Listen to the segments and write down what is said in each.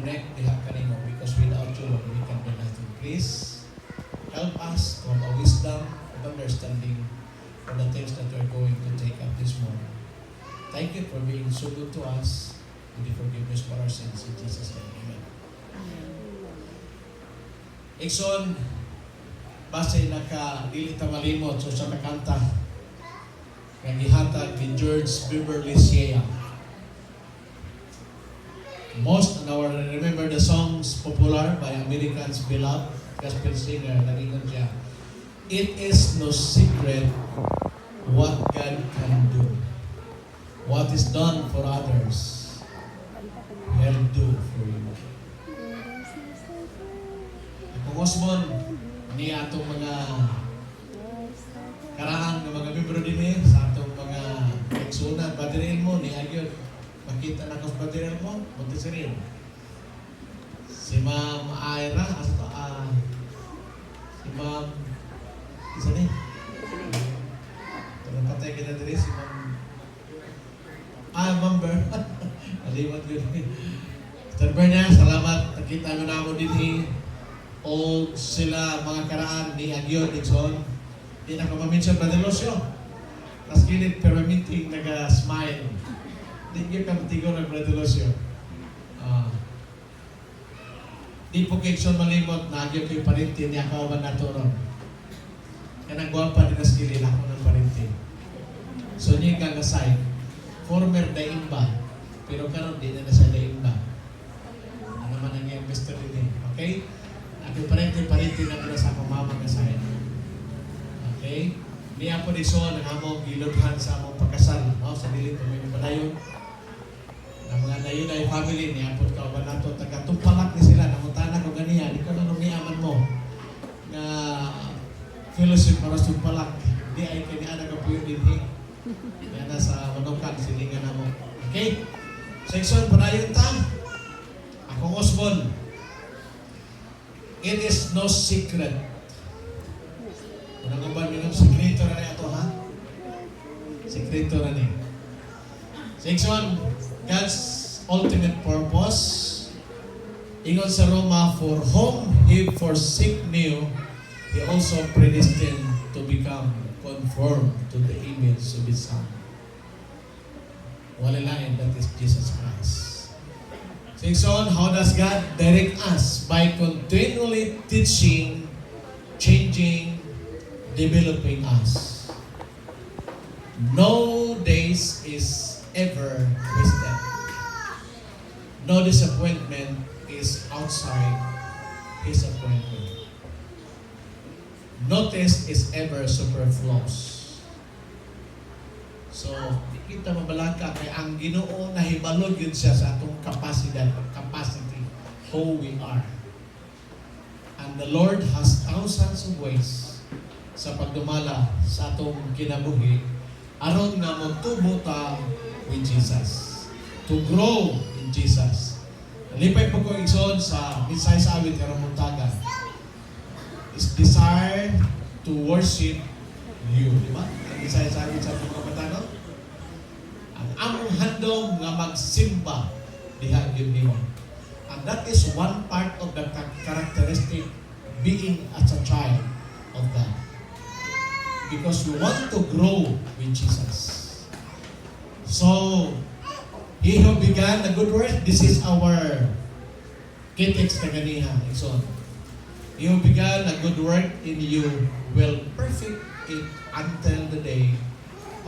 connect diha kanimo because without you, Lord, we can do nothing. Please help us to have a wisdom and understanding for the things that we're going to take up this morning. Thank you for being so good to us and the forgiveness for our sins. In Jesus' name, amen. Ikson, base naka-dili ta malimot so sa nakanta nga gihatag ni George Beverly Shea. Most and our remember the songs popular by Americans beloved gospel singer nagingon siya. It is no secret what God can do. What is done for others, He'll do for you. Kung Osmond, ni atong mga karaan ng mga membro din sa atong mga eksunan, badiril mo, ni Agyod, makita na ko sa badiril mo, Montesiril. Si Ma'am Aira, si Ma'am, isa ni? Tulong katay kita diri, si Ma'am, Ma'am Ber, alimat yun. Mr. Bernia, salamat, nakita mo na ako din o sila mga karaan ni Agyod, Dixon. Di na ko maminsan Brother Lucio. Mas gilid pero meeting naga-smile. Di ka kamatigo ng Brother Lucio. Di po Kikson malimot na Agyod ko'y parintin niya kawaban na to ron. Kaya nagwapa din na skilid ako ng parintin. So niya ka nasay. Former daimba. Pero karon di na nasa daimba. Ano naman ang iyong Mr. din. Okay? At yung parintin na mula sa pamamang kasaya. Okay? Niya po ni Son ang among giludhan sa among pagkasal. No? Sa dilit po may padayon. Ang mga dayon family niya po ka ba nato taga-tumpalak ni sila. Namutana ko ganiya. Di ko na nung niyaman mo na fellowship para tumpalak. Di ay kanya nagapuyo din yan na sa manukan silingan na mo. Okay? Section padayon ta. Akong Osmond. It is no secret. Kung ba minum sekreto na ito, ha? Sekreto na niya. Section, God's ultimate purpose. Ingon sa Roma, for whom He forsake knew, He also predestined to become conformed to the image of His Son. Wala lain, that is Jesus Christ. Section, how does God direct us? By continually teaching, changing, developing us. No days is ever wasted. No disappointment is outside His appointment. No test is ever superfluous. So, di kita mabalaka kay ang Ginoo nahibalog yun siya sa atong capacity, who we are. And the Lord has thousands of ways sa pagdumala sa atong kinabuhi aron nga magtubo ta with Jesus. To grow in Jesus. Nalipay po ko igsoon sa Misay sa awit karong muntagan. Is desire to worship you. Di ba? Ang Misay sa awit sa mga matano. Ang among handom nga magsimba diha gyud nimo. And that is one part of the characteristic being as a child of God. Because we want to grow with Jesus. So, He who began the good work, this is our kitex na ganiha. So, He who began a good work in you will perfect it until the day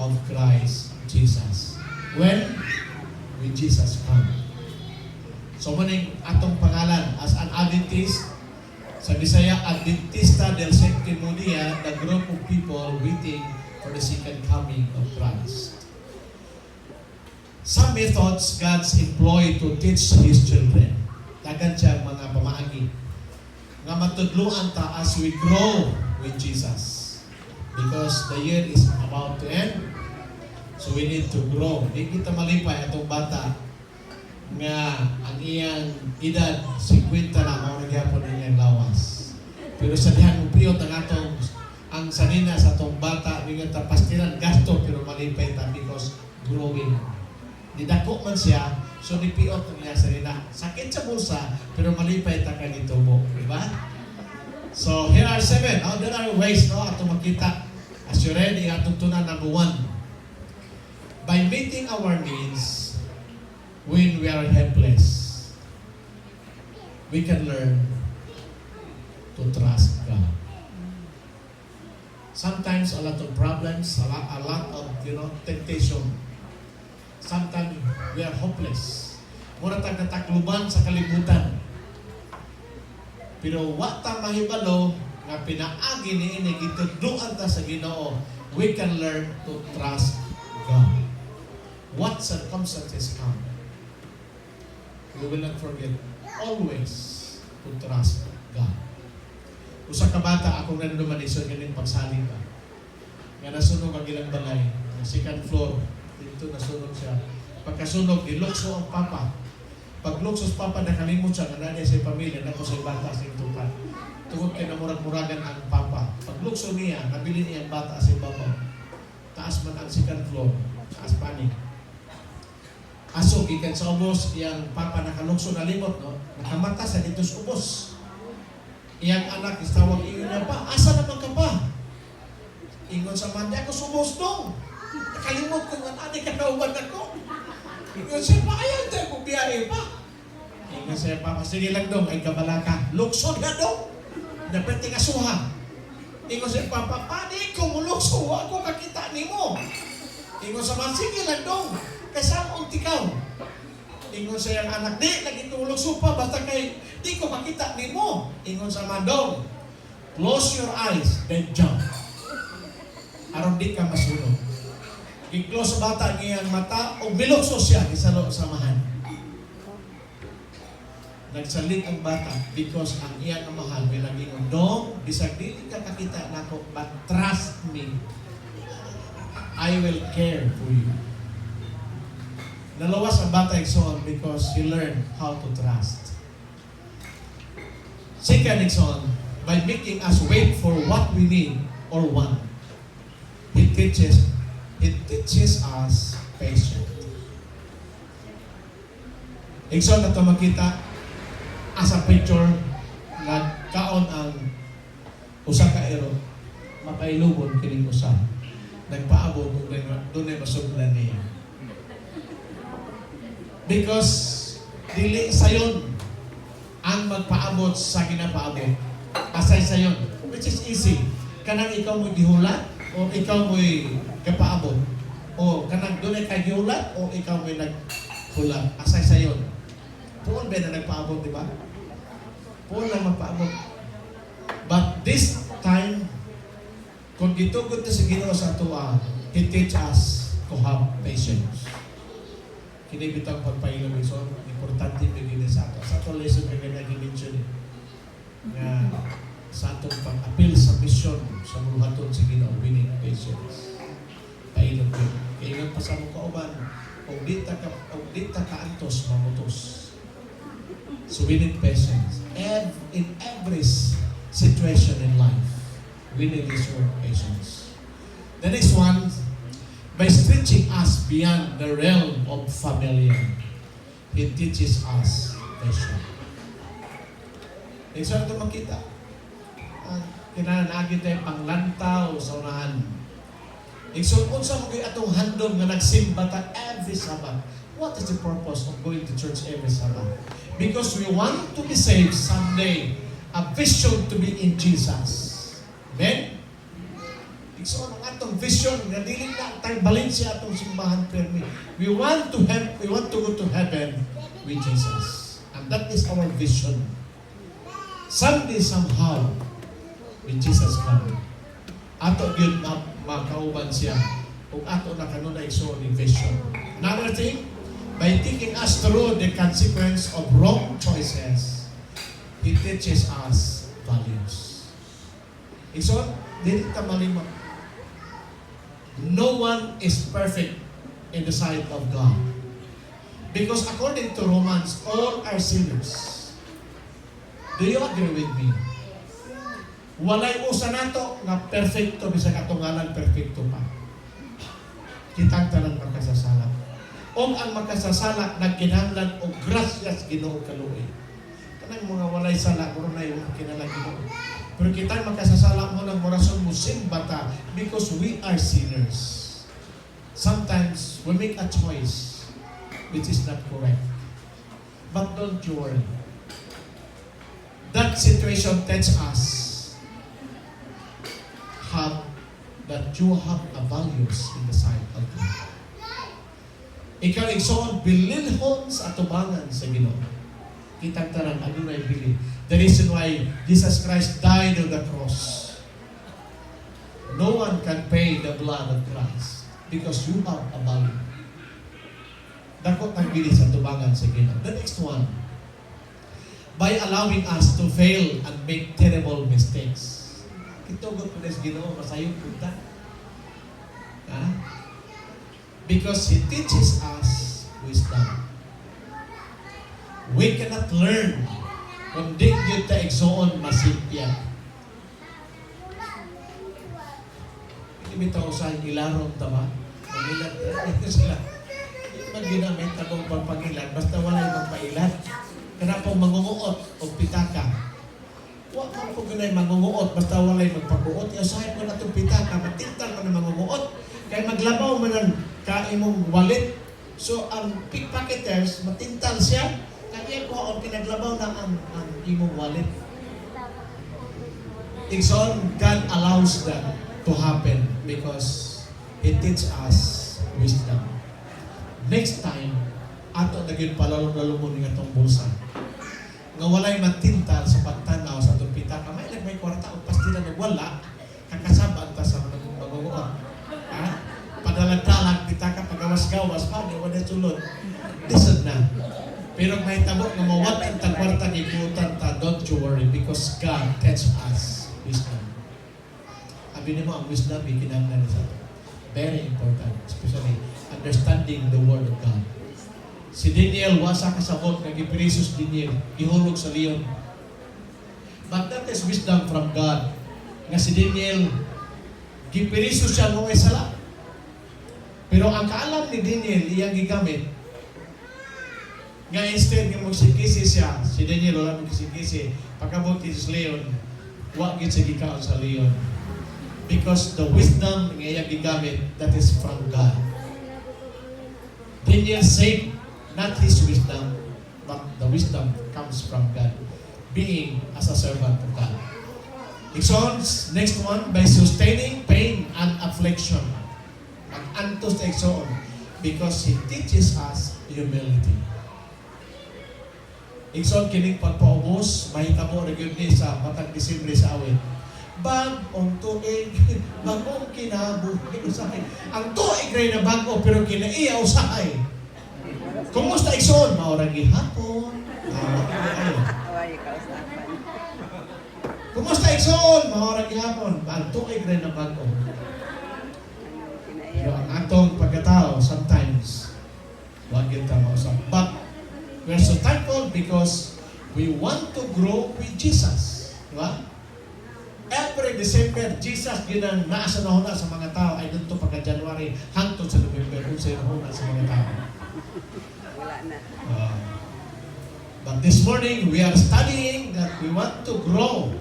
of Christ Jesus. When Jesus comes. So, maning atong pangalan as an Adventist, sa Bisaya, Adventista del Sétimo Día, the group of people waiting for the second coming of Christ. Some methods God's employ to teach His children. Dagan siya mga pamaagi. Nga matudluan ta as we grow with Jesus. Because the year is about to end. So we need to grow. Di kita malipay atong bata nga ang iyang edad 50 na mao nagyapon ang iyang lawas. Pero sa dihan mo piyot ang sanina sa atong bata nga tapastiran gasto pero malipay ta because growing. Didako man siya So nipiot ang iya sarina. Sakit sa bulsa, pero malipay ta ka gitubo, di ba? So here are 7. Oh, there are ways no ato makita. As you read, atong tunan number 1. By meeting our needs when we are helpless, we can learn to trust God. Sometimes a lot of problems, a lot of temptation. Sometimes we are hopeless. Mura tag natakluban sa kalibutan. Pero wa ta mahibalo nga pinaagi niini gitudloan ta sa Ginoo, we can learn to trust God. What circumstances come, we will not forget always to trust God. Usa ka bata akong nanuman iso ganing pagsalig pa. Nga nasunog ang ilang balay, ang second floor, dito nasunog siya. Pagkasunog, nilukso ang papa. Paglukso sa papa, nakalimot siya, nanay sa pamilya, nako sa bata sa tupan. Tungod kay namurag-muragan ang papa. Paglukso niya, nabili niya ang bata sa baba. Taas man ang second floor, taas panig. Aso, gikan sa ubos, iyang papa nakalukso na limot, no? Nakamata sa dito sa ubos. Iyang anak, istawag iyon niya pa, asa naman ka pa? Ingon sa mandi, ako subos dong. Nakalimot ko nga, adi kakauban ako. Ingon siya pa, ayaw tayo kung biyahe pa. Ingon siya pa, sige lang dong, ay kabala ka. Lukso nga dong. Dapat tingasuha. Ingon siya pa, adi kung lukso, ako kakita ni mo. Ingon sa man, sige lang dong. Kasama ang tikaw. Ingon sa iyang anak, di, lagi tulukso pa, basta kay, di ko makita ni mo. Ingon sa man, dong, close your eyes, then jump. Aron di ka masunog. I-close sa bata ngayang mata o milokso siya isalo samahan. Nagsalit ang bata because ang iyang mahal bilang dong, bisag dili ka kakita nako, but trust me. I will care for you. Nalawas ang bata igsoon because he learned how to trust. Second igsoon, by making us wait for what we need or want. It teaches us patience. Igsoon na ito makita as a picture na kaon ang usa ka ero makailubon kining usa. Nagpaabot kung doon ay masuglan niya. Because dili sayon ang magpaabot sa ginapaabot. Asay sayon, which is easy. Kanang ikaw mo gihulat o ikaw mo'y kapaabot, o kanang doon ay kagiulat, o ikaw mo'y naghulat. Asay sayon. Puon ba na nagpaabot, di ba? Puon lang magpaabot. But this time, kung gitugod na si Ginoo sa tuwa, He teach us to have patience. Kinibitang pagpailong ison, importante bigyan sa ato. Sa ato lesson na ganyan i-mention nga sa atong pag-appeal sa mission sa muluhaton sa Ginoo, winning patience. Pailong yun. Kaya pa sa mong kauban, kung di ta kaantos, mamutos. So we need patience. In every situation in life, we need this word patience. The next one, by stretching us beyond the realm of familiar, He teaches us patience. Next one ito makita. Kinanagin tayo panglantaw sa unahan. Igsoon sa mga atong handom nga nagsimba ta every Sabbath. What is the purpose of going to church every Sabbath? Because we want to be saved someday. A vision to be in Jesus. Amen? Igsoon ang atong vision nga dili na tayo balin siya atong simbahan permi. We want to go to heaven with Jesus. And that is our vision. Someday somehow when Jesus come, ato yun makauban siya kung ato na kanunay so ni vision. Another thing, by taking us through the consequence of wrong choices, He teaches us values. So, dito ta malimot. No one is perfect in the sight of God. Because according to Romans, all are sinners. Do you agree with me? Walay usa nato nga perfecto bisag atong ngalan perfecto pa. Kitang tanan magkasasala. O ang makasasala nagkinahanglan og grasyas Ginoo kaluoy. Kanang mga walay sala mura na yung kinahanglan Ginoo. Pero kita makasasala mo ng morason mo simbata because we are sinners. Sometimes we make a choice which is not correct. But don't you worry. That situation teaches us that you have a values in the sight of God. Ikaw igsoon bilinhon sa atubangan sa Ginoo. Kitang tanan adunay bili. The reason why Jesus Christ died on the cross. No one can pay the blood of Christ because you have a value. Dakot ang bili sa atubangan sa Ginoo. The next one, by allowing us to fail and make terrible mistakes. Itugot ko sa Ginoo, masayong punta. Because He teaches us wisdom. We cannot learn kung di kita igsoon masipya. Hindi bitaw sa ilarong tama. Magilat ito sila. Hindi man ginamit akong pagpagilat basta wala yung magpailat. Kaya po mangunguot o pitaka. Huwag man po ganay mangunguot basta wala yung magpaguot. Iasahin mo na itong pitaka, matintal mo na mangunguot. Kaya maglabaw mo ng kaimong wallet. So ang pickpocketers, matintal siya. Kaya ko ang pinaglabaw na ang imong wallet. Igsoon, God allows that to happen because He teaches us wisdom. Next time, ato naging palalong-lalong mo nga itong bulsa. Nga walay matintal sa pagtanaw sa itong pitaka. May kwarta o pastila nagwala, kakasabaan ta sa maguguan. Padalag-dalag, pitaka, pagawas-gawas, wala sulod. Listen na. Pero may tabo nga mawat ang tagwarta ni Kutan ta, don't you worry because God teaches us wisdom. Abi mo ang wisdom, ikinanglan sa ito. Very important, especially understanding the Word of God. Si Daniel, wasa kasabot, nag-ipirisus Daniel, ihulog sa leon. But that is wisdom from God. Nga si Daniel, gipirisus siya mo ay sala. Pero ang kaalam ni Daniel, iyang gigamit, nga instead nga magsikisi siya, si Daniel wala magsikisi, pagkabuti sa leon, wag gid sa gikaon sa leon. Because the wisdom nga iyang gigamit, that is from God. Daniel saved not his wisdom, but the wisdom comes from God, being as a servant of God. Exons, next one, by sustaining pain and affliction. Mag-antos na Exon, because He teaches us humility. Exon, kining pagpaubos, mahitabo na yun sa matang Disimbre sa awit. Bag-ong tuig, bagong kinabuhi usahay. Ang tuig rin na bago, pero kinaiya usahay. Kumusta Exon? Maurang gihapon. Kumusta Exon? Maurang gihapon. Ang tuig rin na bago. Pero ang atong pagkatao, sometimes, wag yun tama usap. But, we're so thankful because we want to grow with Jesus. Diba? Every December, Jesus ginang naasa na huna sa mga tao ay dito pagka-January hangtod sa November kung sa'yo huna sa mga tao. Wala na. But this morning, we are studying that we want to grow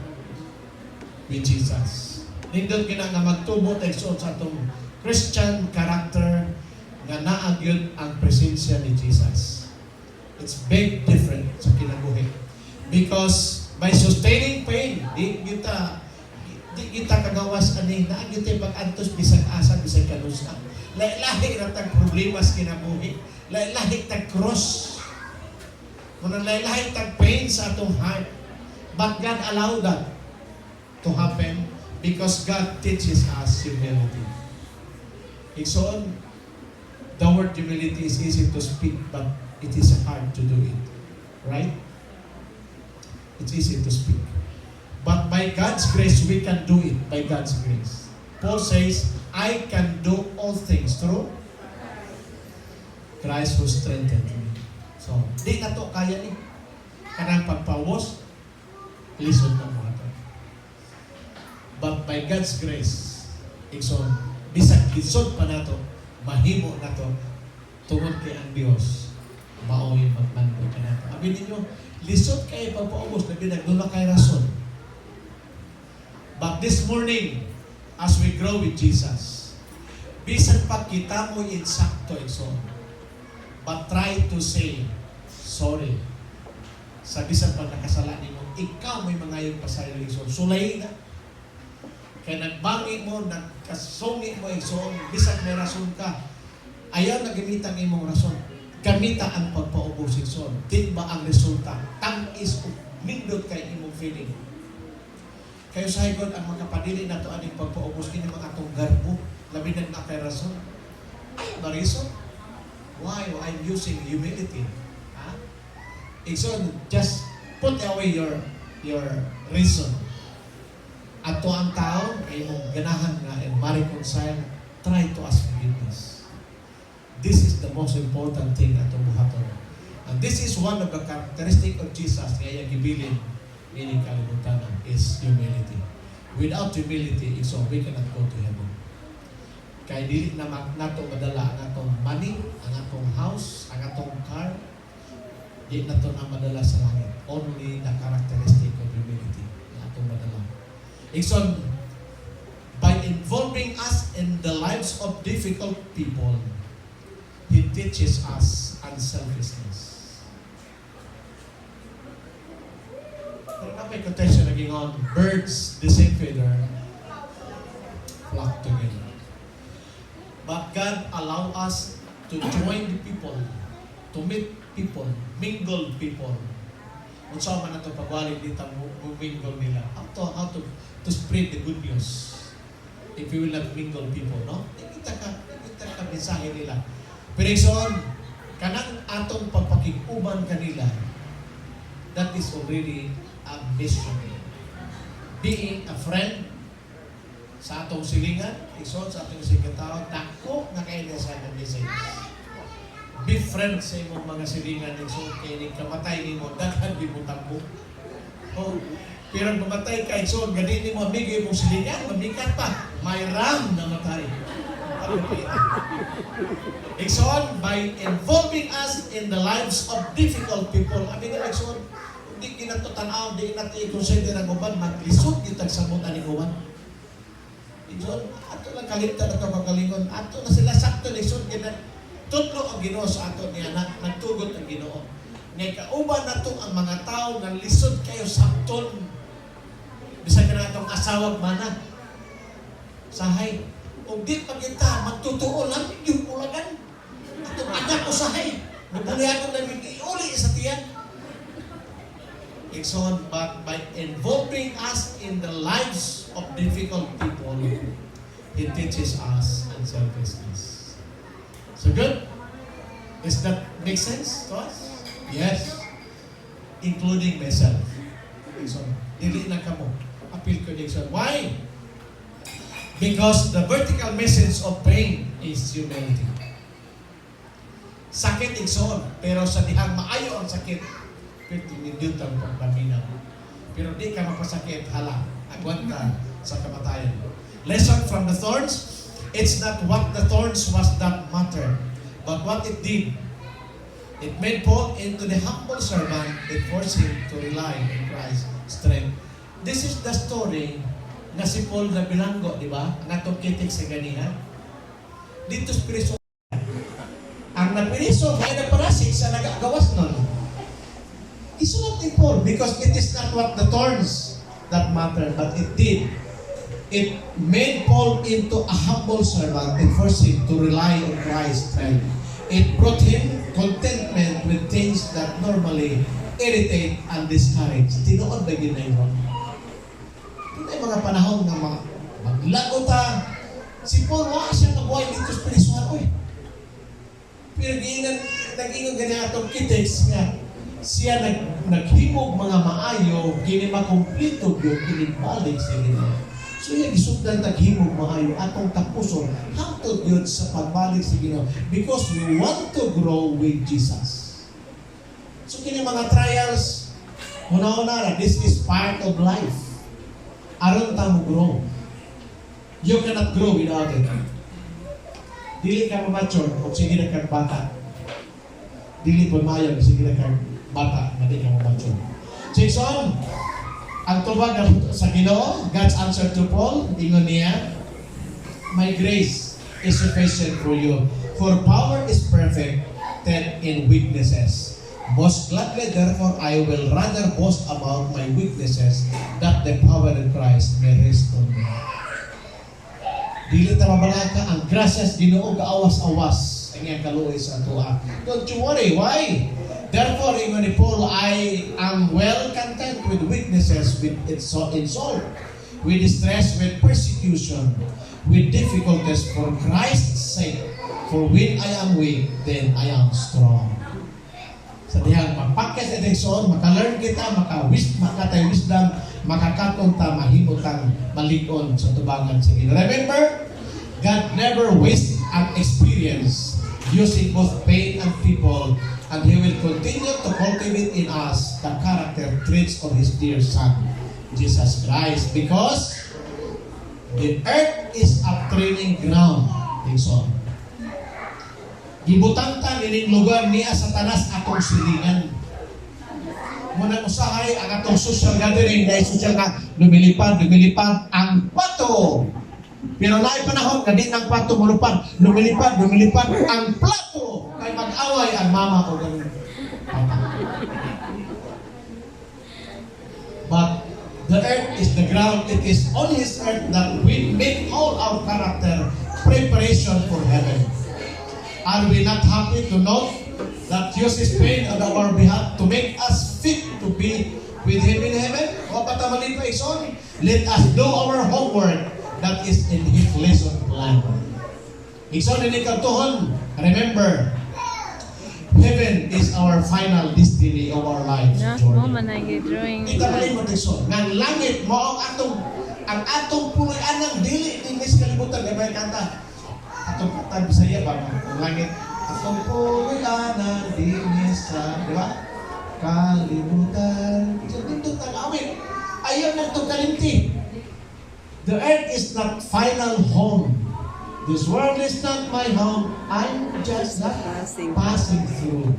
with Jesus. Nindot gina nga magtubo tayo sa atong Christian character nga naagyod ang presensya ni Jesus. It's big different sa kinabuhi. Because by sustaining pain, di kita kagawas ani naagyod tayo pag-antos bisag asa bisag kanusa. Lahi na tag problema sa kinabuhi. Lahi tag cross. Kung lahi tag pain sa atong heart. But God allowed that to happen because God teaches us humility. So, the word humility is easy to speak, but it is hard to do it. Right? It's easy to speak. But by God's grace, we can do it by God's grace. Paul says, I can do all things through Christ who strengthened me. So, di na to kaya ni. Kanang pagpawos, lisod na mga to. But by God's grace, bisag lisod pa na to, mahimo na to, Tungod kay ang Dios mao'y magmando kanato. Abi ninyo, lisod kay pagpaubos na binagdula kay rason. But this morning, as we grow with Jesus, bisan pa kita mo insakto ison, but try to say sorry. Sa bisan pa nakasala nimo, ikaw may mangayong pasayong ison. Sulay na. Kaya nagbangi mo, nagkasungi mo ison, bisan may rason ka. Ayaw na gamitan imong rason. Gamita ang pagpaubos ison. Di ba ang resulta? Tangis o nindot kay imong feeling. Kayo sa higod ang makapadili na to aning pagpaubos kini mga atong garbo. Labi na kay rason. Ayaw ba reason? Why? I'm using humility. Ison, just put away your reason. Ato ang tao ay mong ganahan nga and ma-reconcile, try to ask forgiveness. This is the most important thing ato buhaton. And this is one of the characteristics of Jesus kaya gibilin meaning kalibutan is humility. Without humility, so we cannot go to heaven. Kaya dili na nato madala ang atong money, ang atong house, ang atong car, di na ito na madala sa langit. Only the characteristic of humility na itong madala. Ikson, by involving us in the lives of difficult people, He teaches us unselfishness. Pero may quotation naging on, birds, the same feather, flock together. But God allow us to join the people, to meet people, mingle people. Kung saan man ito pagwalik dito, mingle nila. How to spread the good news. If you will not mingle people, no? Nakita ka mensahe nila. Pero son, kanang atong pagpakikuban kanila, that is already a mission. Being a friend sa atong silingan, ison sa atong sikataw, dako na kayo na sa message. Be friend sa imong mga silingan ng so kay kamatay nimo daghan di mo tambo. Oh, pero mamatay kay so gani nimo bigay mo silingan, mabigat pa. May ram na matay. Exxon, by involving us in the lives of difficult people, abi nga Exxon, hindi kinatutanaw, di natin i-consider ang uban, maglisod kitag samot aning uban. Exxon, ato lang kalimtan ato kagalingon, ato na sila sakto lisod tutlo ang Ginoo sa ato niya na nagtugot ang Ginoo. Ngay kauban nato ang mga tao nga lisod kayo sakton. Bisag na atong asawag mana. Sahay. O di pa kita magtutuo lang yung ulagan. Atong anak ko sahay. Nabulihan ko namin iuli sa tiyan. Exxon, but by involving us in the lives of difficult people, He teaches us unselfishness. So good? Does that make sense to us? Yes. Including myself. So, dili na kamo. Appeal ko din. Why? Because the vertical message of pain is humility. Sakit igsoon, pero sa dihang maayo ang sakit, pwede nindyot ang pagpaminaw. Pero di ka mapasakit, hala, agwan ka sa kamatayan. Lesson from the thorns. It's not what the thorns was that mattered, but what it did. It made Paul into the humble servant. It forced him to rely on Christ's strength. This is the story na si Paul na bilanggo, di ba? Natong kitik sa ganihan. Dito sa Piriso. Ang napiriso ay naparasik sa nagagawas nun. Isulat ni Paul because it is not what the thorns that mattered, but it did. It made Paul into a humble servant and forced him to rely on Christ's strength. It brought him contentment with things that normally irritate and discourage. Tinuod ba ginayron? Ito ay mga panahon na maglago ta. Si Paul, wala siya nabuhay dito sa Pilisuan. Pero nag-ingon ganyan atong kitex nga. Siya naghimog mga maayo, kini makumplito yun, kinibalik sa ginoo. So yung gisugdan taghimog maayo atong tapuson hangtod yun sa pagbalik sa Ginoo because we want to grow with Jesus. So kini mga trials, una-una, this is part of life. Aron ta mo grow. You cannot grow without it. Dili ka ma-mature kung sige na kang bata. dili po mayo sige na kang bata nga di ka mamatyo. Jason, ang tubag sa Ginoo, God's answer to Paul, ingon niya, my grace is sufficient for you, for power is perfect in weaknesses. Most gladly, therefore, I will rather boast about my weaknesses, that the power of Christ may rest on me. Dili ta mabalaka ang gracias Ginoo kaawas-awas ang iyang kaluoy sa atua. Don't you worry, why? Therefore, ingon ni Paul, I am well content with weaknesses, with insult, with distress, with persecution, with difficulties for Christ's sake. For when I am weak, then I am strong. Sa dihang mapakya sa direksyon, makalearn kita, makatay wisdom, makakatong ta, mahimutang malikon sa tubangan sa Ginoo. Remember, God never wastes an experience using both pain and people, and He will continue to cultivate in us the character traits of His dear Son, Jesus Christ, because the earth is a training ground. Dixon. Gibutang ta nining lugar niya sa tanas atong silingan. Muna usahay ang atong social gathering dahil social ka lumilipad ang pato. Pero naay panahon na di ng pato mulupad, lumilipad ang plato. Kay mag-away ang mama o ganun. But the earth is the ground. It is on His earth that we make all our character preparation for heaven. Are we not happy to know that uses pain on our behalf to make us fit to be with Him in heaven? O patamalin pa ison, let us do our homework that is in His lesson plan. Ison din ikantuhon, remember, heaven is our final destiny of our lives. Mo manay drawing. Itamalin mo ison, ng langit mo ang atong puloy-an ng dili din sa kalibutan, may kanta. Atong katan Bisaya ba? Ang langit. Atong puloy-an ng dili sa, di ba? Kalibutan. So, dito tag-awit. Ayaw na itong kalimti. The earth is not final home. This world is not my home. I'm just not passing through.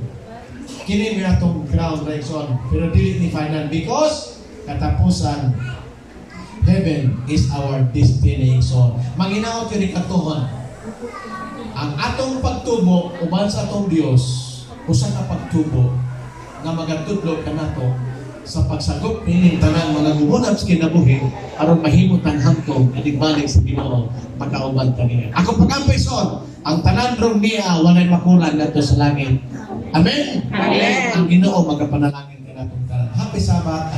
Kini may atong ground direction. Pero dili ni final because katapusan heaven is our destination. Manginaot yun ikatuhon. Ang atong pagtubo uban sa atong Dios, usa ka pagtubo nga magatudlo kanato sa pagsagop nining tanan mga gumunab sa kinabuhi aron mahimot ang hangtong balik sa Ginoo makauban ta niya. Ako pagampay son, ang tanan ron niya walay makulang nato sa langit. Amen. Amen. Ang Ginoo magapanalangin kanatong tanan. Happy Sabbath.